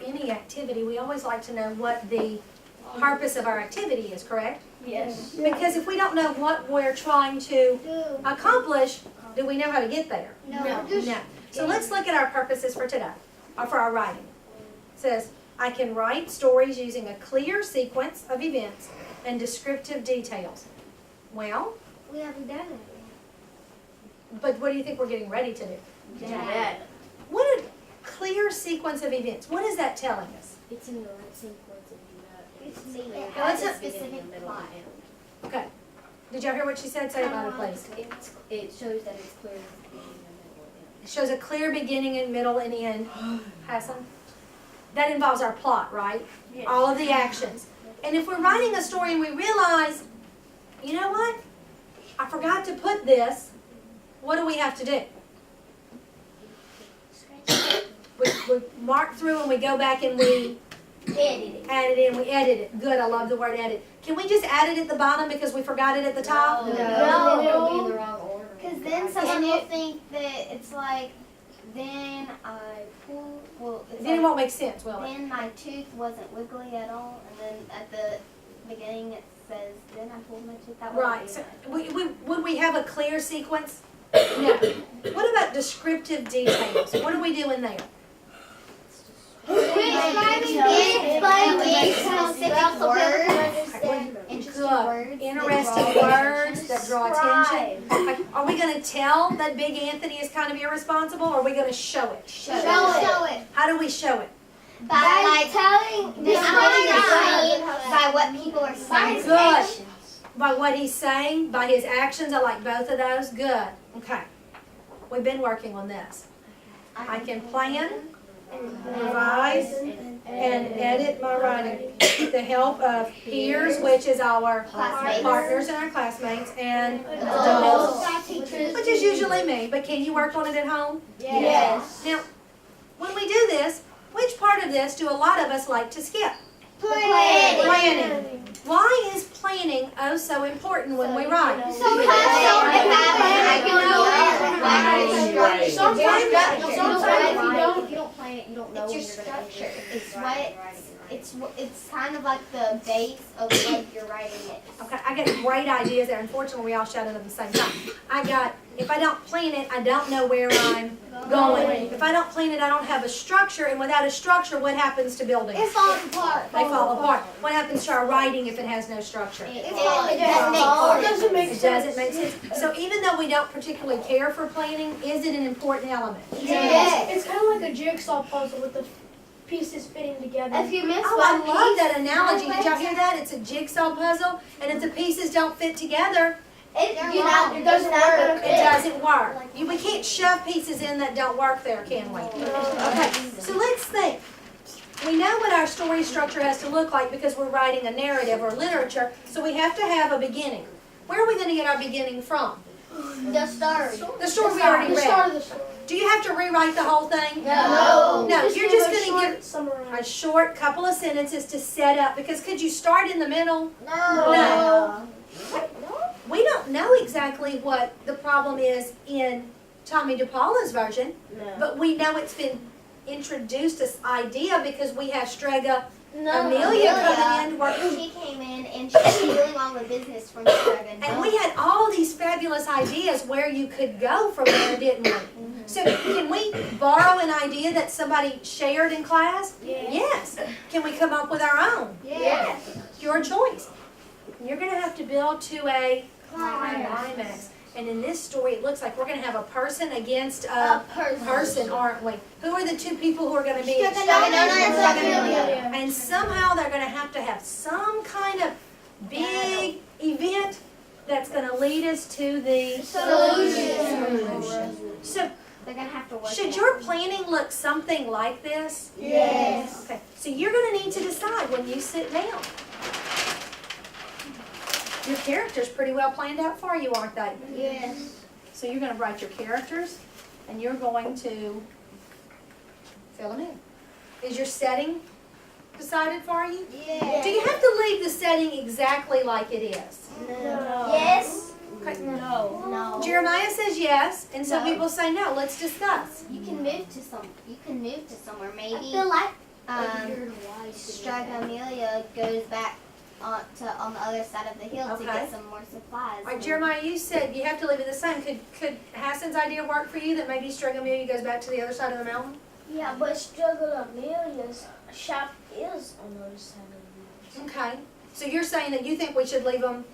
any activity, we always like to know what the purpose of our activity is, correct? Yes. Because if we don't know what we're trying to accomplish, do we know how to get there? No. No. So let's look at our purposes for today, or for our writing. It says, I can write stories using a clear sequence of events and descriptive details. Well, We haven't done it. but what do you think we're getting ready to do? Yeah. What a clear sequence of events. What is that telling us? It's in the right sequence of It has a specific plot. Okay. Did y'all hear what she said? Say it about it, please. It shows that it's clear at the beginning and middle and end. It shows a clear beginning and middle and end. Hassan? That involves our plot, right? Yes. All of the actions. And if we're writing a story and we realize, you know what? I forgot to put this. What do we have to do? We mark through and we go back and we Editing. add it in. We edit it. Good. I love the word edit. Can we just add it at the bottom because we forgot it at the top? No. Then it'll be in the wrong order. Because then someone will think that it's like, then I pull, well, it's Then it like, won't make sense, will it? then my tooth wasn't wiggly at all, and then at the beginning it says, then I pulled my tooth out. Right. So would we have a clear sequence? No. What about descriptive details? What do we do in there? Good. Interesting words that draw attention. Like, are we going to tell that Big Anthony is kind of irresponsible, or are we going to show it? Show it. How do we show it? By telling by what people are saying. Good. By what he's saying, by his actions. I like both of those. Good. Okay. We've been working on this. I can plan, revise, and edit my writing with the help of peers, which is our Classmates. partners and our classmates, and adults, which is usually me. But can you work on it at home? Yes. Now, when we do this, which part of this do a lot of us like to skip? Planning. Why is planning oh so important when we write? If you don't plan it, you don't know It's when your you're going to structure. end It's it's kind of like the base of what you're writing is. Okay, I got great ideas there. Unfortunately, we all shouted at the same time. If I don't plan it, I don't know where I'm going. If I don't plan it, I don't have a structure. And without a structure, what happens to buildings? It falls apart. They fall apart. What happens to our writing if it has no structure? It It doesn't make sense. So even though we don't particularly care for planning, is it an important element? Yes. It's kind of like a jigsaw puzzle with the pieces fitting together. If you miss Oh, I one love piece, that analogy. Did y'all hear that? It's a jigsaw puzzle, and if the pieces don't fit together, it It doesn't work. it doesn't work. We can't shove pieces in that don't work there, can we? Okay, so let's think. We know what our story structure has to look like because we're writing a narrative or literature, so we have to have a beginning. Where are we going to get our beginning from? The story. The story we already The start of read. the story. Do you have to rewrite the whole thing? No. No, you're just going to give a summarize. short couple of sentences to set up, because could you start in the middle? No. We don't know exactly what the problem is in Tommy DePaula's version, but we know it's been introduced this idea because we have Strega Amelia coming in working. She came in and she's doing all the business from Strega. And we had all these fabulous ideas where you could go from there, didn't we? So can we borrow an idea that somebody shared in class? Yes. Can we come up with our own? Yes. Your choice. You're going to have to build to a climax. And in this story, it looks like we're going to have a person against a person, aren't we? Who are the two people who are going to be? And somehow they're going to have some kind of big event that's going to lead us to the solution. So They're going to have to work. should your planning look something like this? Yes. Okay, so you're going to need to decide when you sit down. Your character's pretty well planned out for you, aren't they? Yes. So you're going to write your characters, and you're going to fill them in. Is your setting decided for you? Yes. Do you have to leave the setting exactly like it is? No. Yes. Okay. No. Jeremiah says yes, and some No. people say no. Let's discuss. You can move to somewhere maybe. I feel like Amelia goes back on the other side of the hill to Okay. get some more supplies. All right, Jeremiah, you said you have to leave it the same. Could Hassan's idea work for you, that maybe Amelia goes back to the other side of the mountain? Yeah, but Struggle Amelia's shop is on the other side of the mountain. Okay, so you're saying that you think we should leave them,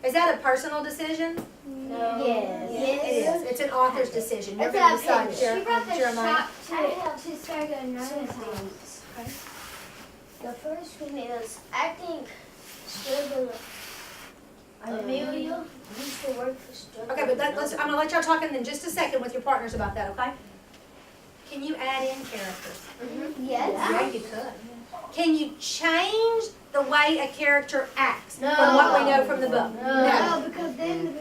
is that a personal decision? No. Yes. It is, it's an author's decision, you're It's gonna a decide, opinion. She brought the Jeremiah. shop to Struggle Nona's house. The first one is, I think Struggle Amelia used to work for Struggle. Okay, but I'm gonna let y'all talk in just a second with your partners about that, okay? Can you add in characters? Yes. Yeah, you could. Can you change the way a character acts No. from what we know from the book? No, because then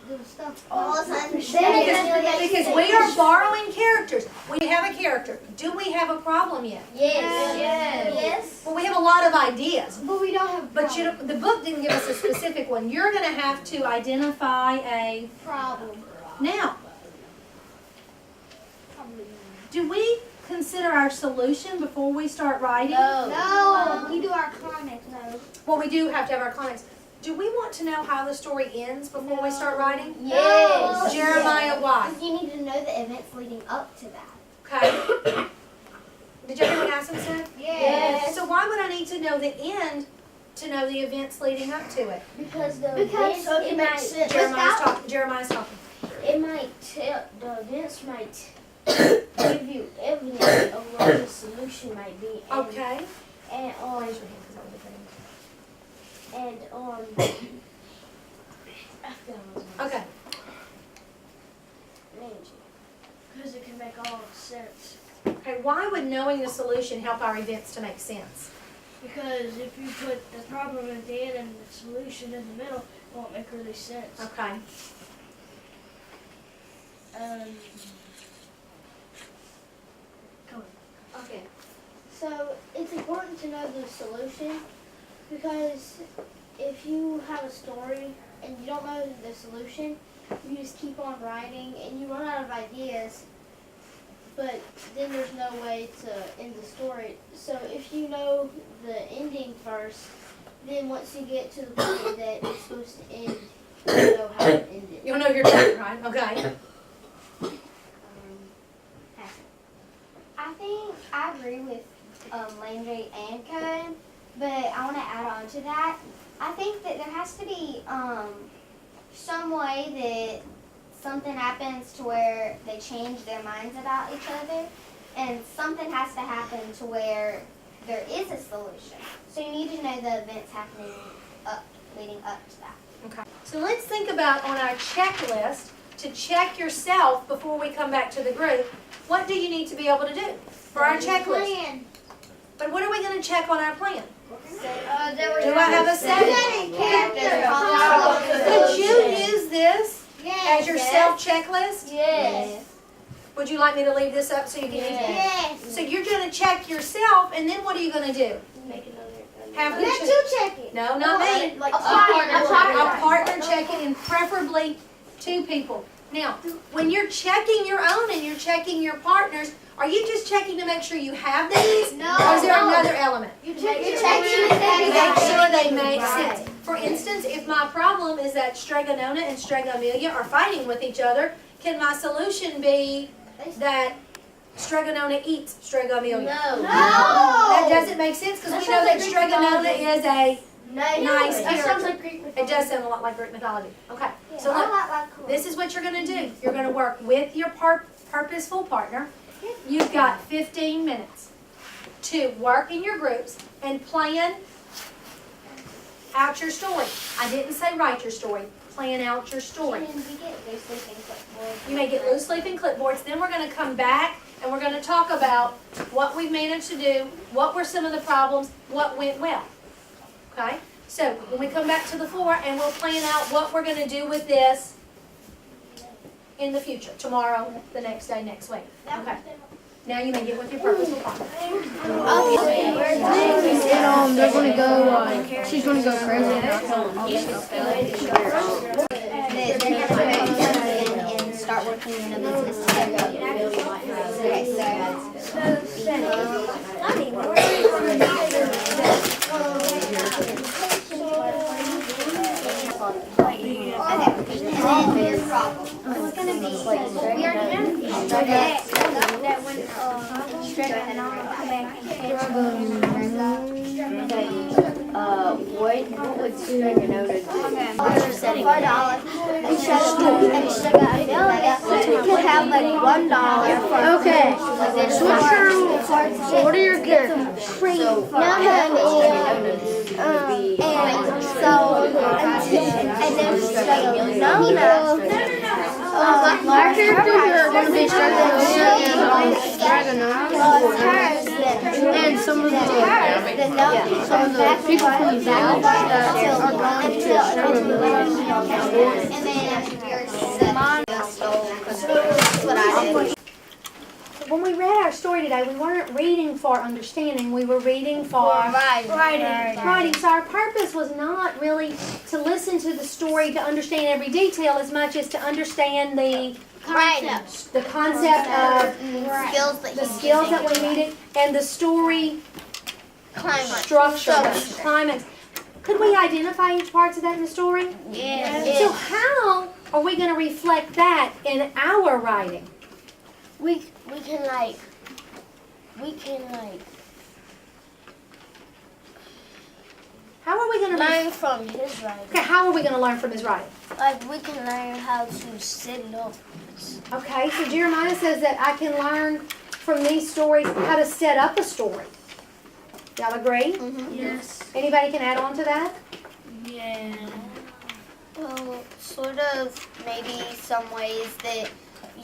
the stuff All of a sudden, Because we are borrowing characters. We have a character. Do we have a problem yet? Yes. Well, we have a lot of ideas. But we don't have But the book didn't give us a specific one. You're going to have to identify a... problem. Now, do we consider our solution before we start writing? No, we do our climax. No. Well, we do have to have our climax. Do we want to know how the story ends before we start writing? Yes. Jeremiah, why? Because you need to know the events leading up to that. Okay. Did you hear what Hassan said? Yes. So why would I need to know the end to know the events leading up to it? Because the Because events, so it might, Jeremiah's talking. it might tell, the events might give you evidence of what the solution might be. And, Okay. And Raise your hand, 'cause that was a good and Okay. because it can make all sense. Okay, why would knowing the solution help our events to make sense? Because if you put the problem at the end and the solution in the middle, it won't make really sense. Okay. Okay. So it's important to know the solution because if you have a story and you don't know the solution, you just keep on writing and you run out of ideas, but then there's no way to end the story. So if you know the ending first, then once you get to the point that it's supposed to end, you know how to end it. You'll know your time, right? Okay. I think I agree with Landry and Cohen, but I want to add on to that. I think that there has to be some way that something happens to where they change their minds about each other, and something has to happen to where there is a solution. So you need to know the events happening leading up to that. Okay. So let's think about on our checklist to check yourself before we come back to the group. What do you need to be able to do for our checklist? Plan. But what are we going to check on our plan? Do Do I have a setting? Could you use this as your self-checklist? Yes. Would you like me to leave this up so you can use it? Yes. So you're going to check yourself, and then what are you going to do? Make another. Have We who have check? to check it. No, not me. Like A partner check it, and preferably 2 people. Now, when you're checking your own and you're checking your partners, are you just checking to make sure you have these? No. Or is there another element? You check Make sure they make sense. For instance, if my problem is that Strega Nona and Strega Amelia are fighting with each other, can my solution be that Strega Nona eats Strega Amelia? That doesn't make sense because we know that Strega Nona is a nice That sounds character. like Greek mythology. It does sound a lot like Greek mythology. Okay, so I look, like that cool. this is what you're going to do. You're going to work with your purposeful partner. You've got 15 minutes to work in your groups and plan out your story. I didn't say write your story. Plan out your story. And we get loose sleeping clipboards. You may get loose leaf and clipboards. Then we're going to come back and we're going to talk about what we've managed to do, what were some of the problems, what went well. Okay? So when we come back to the floor and we'll plan out what we're going to do with this in the future, tomorrow, the next day, next week. Okay. Now you may get with your purposeful partner. And they're gonna go. She's gonna go crazy. They're gonna go and start working in a business together. Okay, so What would Stringer know to do? $5. And Sugar Amelia could have like $1 for Okay. So what are your characters? free. And then Sugar Nona. Our characters are going to be and some of the people from the village that are going to When we read our story today, we weren't reading for understanding, we were reading for writing. So our purpose was not really to listen to the story to understand every detail as much as to understand the concept of the skills that we needed and the story structure, the climax. Could we identify each parts of that in the story? Yes. So how are we going to reflect that in our writing? we can How are we going to learn from his writing. Okay, how are we going to learn from his writing? Like we can learn how to set it up. Okay, so Jeremiah says that I can learn from these stories how to set up a story. Y'all agree? Yes. Anybody can add on to that? Yeah. Well, sort of maybe some ways that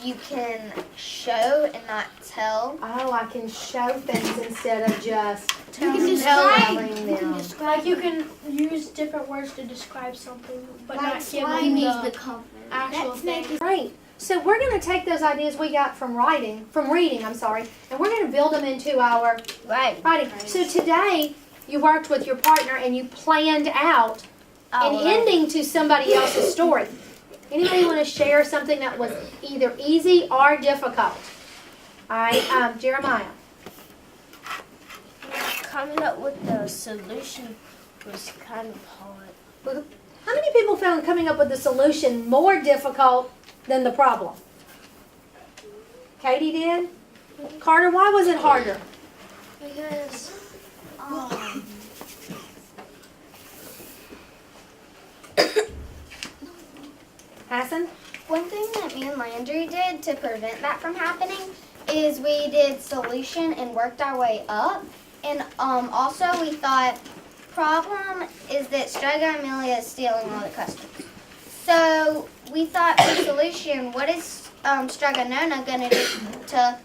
you can show and not tell. Oh, I can show things instead of just You can telling them. Like you can use different words to describe something, but not give them the actual thing. Great. So we're going to take those ideas we got from reading, and we're going to build them into our writing. So today, you worked with your partner and you planned out an ending to somebody else's story. Anybody want to share something that was either easy or difficult? All right, Jeremiah. Coming up with the solution was kind of hard. How many people found coming up with the solution more difficult than the problem? Katie did? Carter, why was it harder? Because Hassan? One thing that me and Landry did to prevent that from happening is we did solution and worked our way up. And also we thought problem is that Strega Amelia is stealing all the customers. So we thought for solution, what is Strega Nona going to do to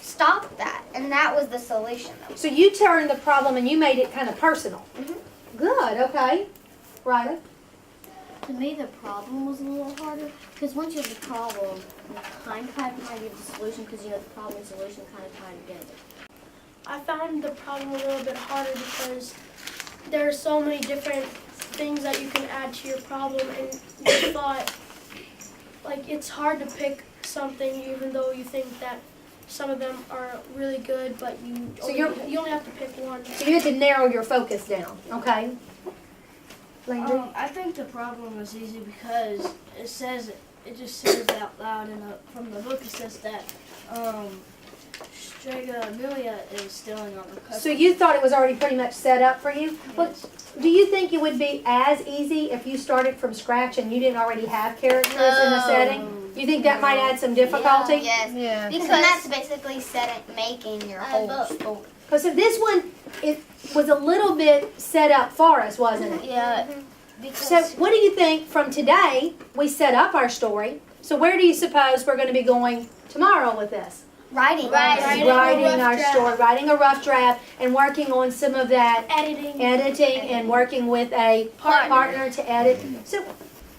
stop that? And that was the solution. So you turned the problem and you made it kind of personal. Mhm. Good, okay. Ryder? To me, the problem was a little harder because once you have the problem, you kind of have an idea of the solution because you know the problem and solution kind of tie together. I found the problem a little bit harder because there are so many different things that you can add to your problem, and you thought, like, it's hard to pick something even though you think that some of them are really good, but you only have to pick one. So you had to narrow your focus down, okay? Landry? I think the problem was easy because it just says out loud from the book. It says that Strega Amelia is stealing all the customers. So you thought it was already pretty much set up for you? Well, do you think it would be as easy if you started from scratch and you didn't already have characters in the setting? You think that might add some difficulty? Yes. Yeah. Because that's basically making your whole story. Because this one, it was a little bit set up for us, wasn't it? Yeah. So what do you think from today, we set up our story, so where do you suppose we're going to be going tomorrow with this? Writing Our story, writing a rough draft, and working on some of that Editing. and working with a partner to edit. So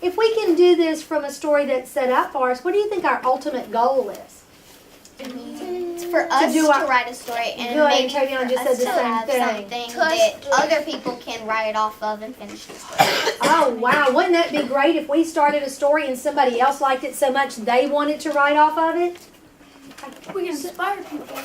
if we can do this from a story that's set up for us, what do you think our ultimate goal is? It's for us do to our- write a story and Good, maybe and Tavion for just us said the to same have thing. something that other people can write off of and finish the story. Oh, wow. Wouldn't that be great if we started a story and somebody else liked it so much they wanted to write off of it? We can inspire people.